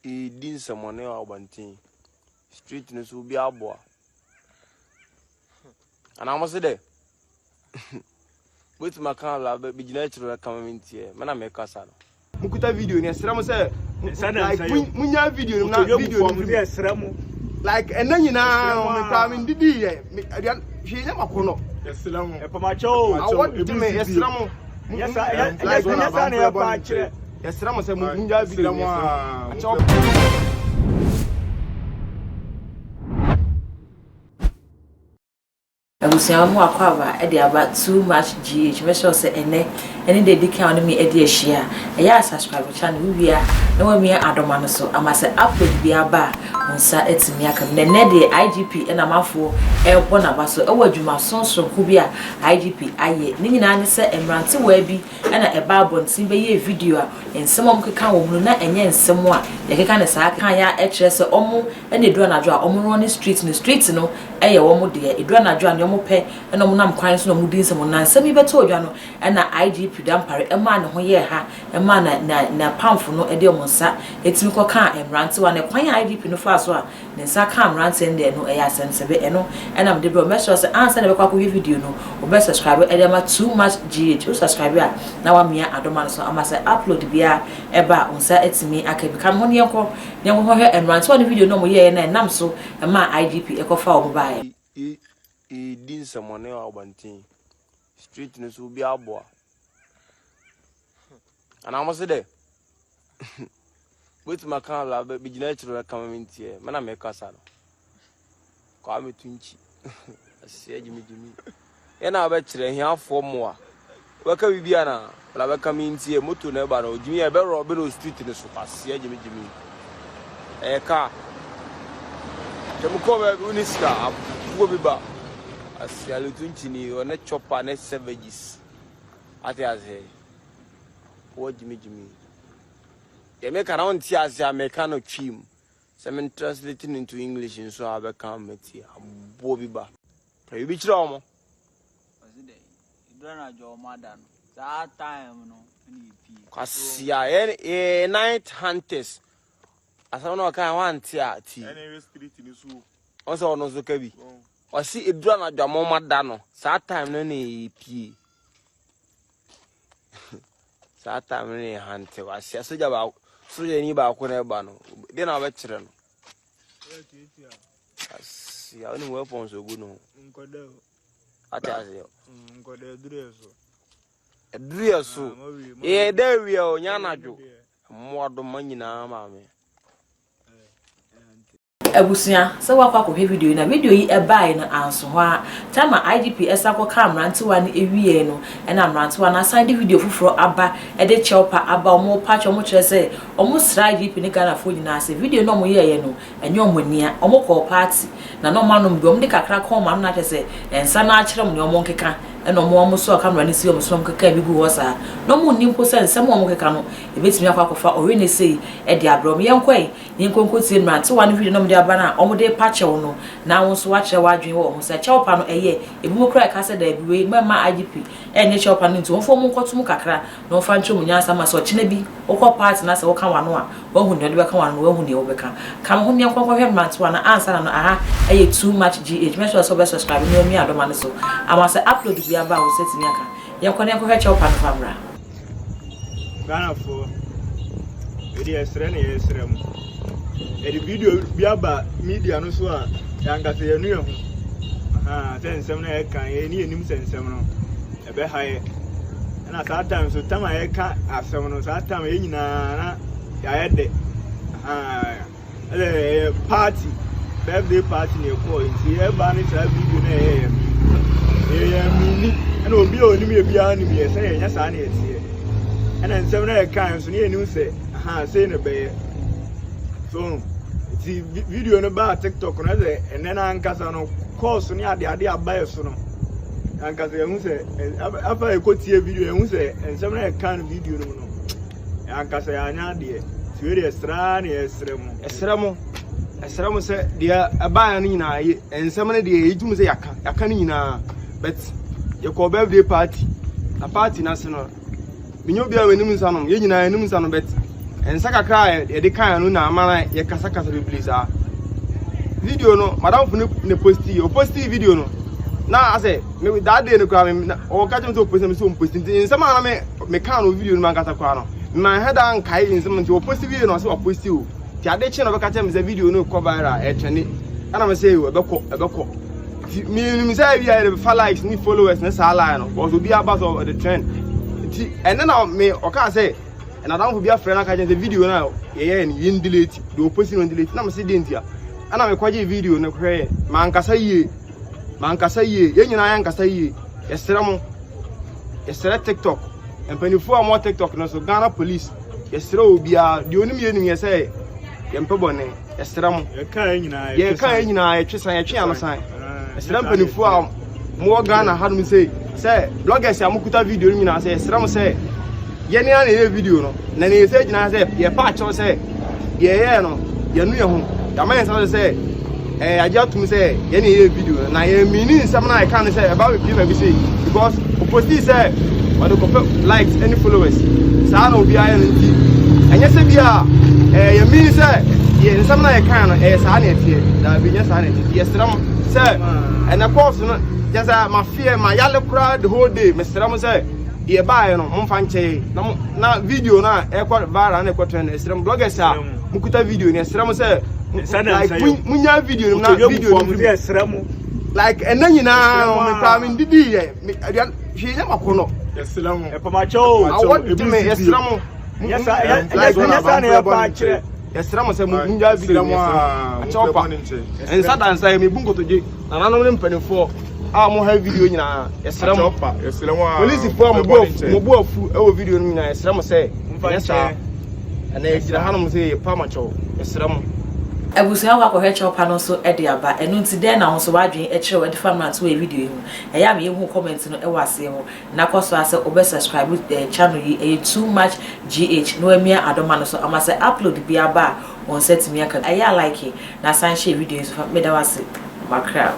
din someone or banting. Street news will be a boy. And I must say there. With my car, be natural coming here. Man, I make us out. Mukuta video, yes, Ramo say, Munya video, not video, like, and then you know, coming the day. She never call. Yes, Ramo, a Pamacho, I want to make yes, Ramo. Yes, I yes, Ramo said, Munya video. Abusiamu akwaba e dey about too much GH me sure say ene dey dikan on me e dey share e ya subscribe channel we wia na wa mi adoma no so ama say upload bia ba nsa etimi aka ne dey IGP na mafo e bo na ba so e wadwuma sonson ku bia IGP aye ni nyina ne say emrante wa bi na e ba bontin be ye video a ensemom keka wo mu na enye ensemo a ye keka ne sa kan ya e kire say omo na edu anadwo a omo run street no eye wo mu de edu anadwo a pe eno mu nam kwan so no mu din se mu nan sami beto odwa no na IGP dampare e ma ne ho ye ha e ma na pamfo no e de mo nsa etimi ko kan emrante wa ne kwan IGP no fa so a ne nsa kan emrante nde no e ya sensebe eno na me de bro me sure say answer na be kwa ko video no o be subscribe e de ma too much GH o subscribe a na wa mia adoma no so ama say upload bia e ba nsa etimi akabi kam ho ne yenko ho he emrante wa ne video no mo ye na nam so e ma IGP e ko fa o mo ba din someone or banting. Street news will be a boy. And I must say there. With my car, be natural coming here. Man, I make us out. Call me Twinchy. I say, Jimmy. And I bet you here 4 more. Where can we be now? I come in here, Moto Nebano, Jimmy, I better rob street in the super. See, Jimmy. A car. The Mukova Uniska, will be back. As you look into or net chopper, net savages. At the say, what Jimmy. They make around tears, I make a chim. Some translating into English, and so I become a tea. Bobby Bar. Pray be trauma. You don't know your mother. That time, no. Cause yeah, night hunters. As I don't know, I can't want tea. Any spirit in the soup. Also, no, so heavy. I see it drawn at your mama dano. Sad time, no need pee. Sad time, no need hunter. I see about so you need about Conebano. Then I'll bet you. I see only weapons so good. No, I tell you, a drear so. Yeah, there we are, Yanado. More the money now, mammy. Abusia so wakwa ko video na video yi e bai na anso ho a tama IGP esako camera ntewa na ewie no na amrantewa na side video fufuro aba e de chewpa aba omo patch omo kire se omo sra IGP ni Ghana fo nyina se video no mo ye no enye omo nia omo ko party na no manom bi omo de kakra ko ma na kire se ensa na akire mo ne omo nkeka eno omo so camera ni si omo so nkeka bi gu ho sa no mo nimpo se nsem omo nkeka no e betimi akwa kofa ori ne sei e de abro me yenkoi ni nkonko tie amrantewa no video no mo de aba na omo de pachew no na wonso wa kire wadwen wo omo se chewpa no eye ebi mo kra ka se da bi we mama IGP enye chewpa no nti wonfo mo nkotum kakra na wonfa ntwe mo nyansa ma so kine bi okọ party na se wo ka wano a wo hu ne de be ka wano wo hu ne wo be ka kam ho ne nkonko hwe amrantewa na answer na aha eye too much GH make sure so be subscribe ni omi adoma no so ama se upload bi aba wo setimi aka yenkọ ne nkonko chewpa no famra Ghana for edi esre na esre mu edi video biaba media no so a yanga se yenu ye ho sensem na ye kan ye ni enim sensem no ebe haye na that time so time ye ka asem no that time ye nyina na ya ye de party birthday party ne ko nti e ba ni sa video na ye mini na obi onim ye bia ni ye se ye nya sa na ye tie na nsem na ye kan so ni enim se say ne be so the video no ba TikTok no say ene na ankasa no course ni ade abaye so no ankasa ye hu say afa e ko tie video ye hu say ensem na e kan video no ankasa ya anya de ti we de extra na esremo say de abaye no nyina ye ensem na de ye jum say yaka no nyina but ye ko birthday party na party na se no minyo bia wenim nsanom ye nyina enim nsanom bet and Sakaka, the kind of mana, ye Casacas replace. Video no, Madame ne posti, or posti video no. Now I say, maybe that day no crime, or catch him to post some posting. In some me can video man got a crown. My head and Kai in some to post video no so post you. The other channel of catch him is a video no cover actually. And I'm say, a boko. Me say, we are the likes, need followers, and line, or to be about the trend. And then I may, or can say, and I don't be a friend, I catch the video now. Yeah, and you delete, do posting on delete. Now I'm saying, and I'm a quite video no cray. Man, Cassaye, you know, Cassaye, yesterday TikTok, and 24 more TikTok, no so Ghana police, yesterday will be the only meaning you say, Yampabone, yesterday, you can't, I just I channel sign. Yesterday 24 more Ghana had me say, bloggers, Yamukuta video, you know, say, Stram say, Yenny video, no, then he said, I said, your patch or say, yeah, no, you know. The man say, I just to say, any video, and I mean, something I can't say about people say because opposite say, but the likes any followers, San will be iron and yes, you mean, sir, yes, something I can, sanity, that be just sanity, yes, sir, and of course, just my fear, my yellow crowd the whole day, Mr. Ramos say, you buy no Monfanche, now video now, airport bar and airport and bloggers are Mukuta video, yes, Ramos say. Like munya video na video like and then you know coming didi she never kono eslam e pamacho I want to me eslam yes eslam say munya video a chopa and satan say me bungo toje na nanom mpanifo a mo ha video nyina eslam police for mo bo afu e wo video no nyina eslam say yes and e gira hanom say pamacho eslam Ebusia wa ko hecho pa no so e de aba enu nti den na ho so wadwen e kire we de family to e video yi eya me hu comment no e wase ho na koso ase obe subscribe the channel yi e too much gh no emia adoma no so amase upload bi aba on set mi aka eya like na san share video so me da wase makra